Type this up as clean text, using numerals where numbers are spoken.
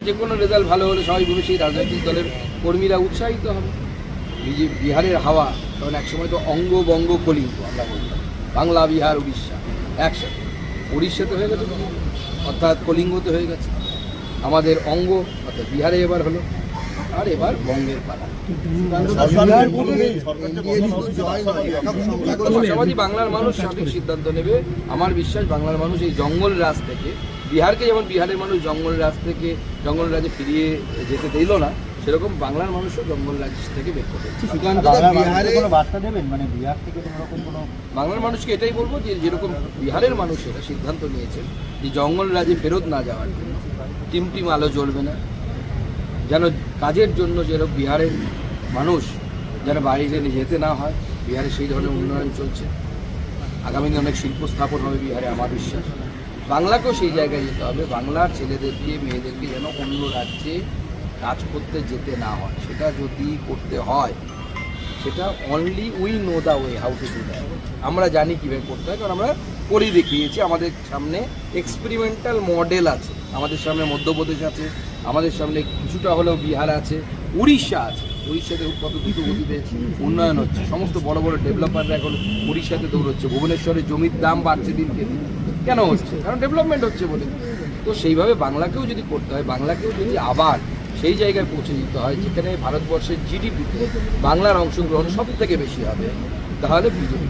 যে কোনো রেজাল্ট ভালো হলে স্বাভাবিকভাবে সেই রাজনৈতিক দলের কর্মীরা উৎসাহিত হবে। বিহারের হাওয়া তখন একসময় তো অঙ্গ বঙ্গ কলিঙ্গ আমরা বলতাম, বাংলা বিহার উড়িষ্যা একসাথে। উড়িষ্যাতে হয়ে গেছে অর্থাৎ কলিঙ্গতে হয়ে গেছে, আমাদের অঙ্গ অর্থাৎ বিহারে এবার হলো, আর এবার বঙ্গের পালা। পাশাপাশি বাংলার মানুষ সঠিক সিদ্ধান্ত নেবে। আমার বিশ্বাস বাংলার মানুষ এই জঙ্গল রাজ থেকে, বিহারকে যেমন বিহারের মানুষ জঙ্গল রাজ থেকে জঙ্গল রাজে ফিরিয়ে যেতে দিল না, সেরকম বাংলার মানুষও জঙ্গল রাজ থেকে বের করবে। বাংলার মানুষকে এটাই বলবো যে যেরকম বিহারের মানুষ এটা সিদ্ধান্ত নিয়েছে যে জঙ্গল রাজে ফেরত না যাওয়ার জন্য, টিম আলো জ্বলবে না, যেন কাজের জন্য যেরকম বিহারের মানুষ যেন বাইরে যেতে না হয়, বিহারে সেই ধরনের উন্নয়ন চলছে। আগামী দিনে অনেক শিল্প স্থাপন হবে বিহারে, আমার বিশ্বাস। বাংলাকেও সেই জায়গায় যেতে হবে, বাংলার ছেলেদেরকে মেয়েদেরকে যেন অন্য রাজ্যে কাজ করতে যেতে না হয়। সেটা যদি করতে হয় সেটা only we know the way how to do that. আমরা জানি কীভাবে করতে হয়, কারণ আমরা করে দেখিয়েছি। আমাদের সামনে এক্সপেরিমেন্টাল মডেল আছে, আমাদের সামনে মধ্যপ্রদেশ আছে, আমাদের সামনে কিছুটা হলেও বিহার আছে, উড়িষ্যা আছে। উড়িষ্যাতে কত কিছু গতিতে উন্নয়ন হচ্ছে, সমস্ত বড় বড় ডেভেলপাররা এখন উড়িষ্যাতে দৌড়চ্ছে। ভুবনেশ্বরে জমির দাম বাড়ছে দিনকে দিন, কেন হচ্ছে? কারণ ডেভেলপমেন্ট হচ্ছে বলে। তো সেইভাবে বাংলাকেও যদি করতে হয়, বাংলাকেও যদি আবার সেই জায়গায় পৌঁছে দিতে হয় যেখানে ভারতবর্ষের জিডিপিতে বাংলার অংশগ্রহণ সব থেকে বেশি হবে, তাহলে বিজেপি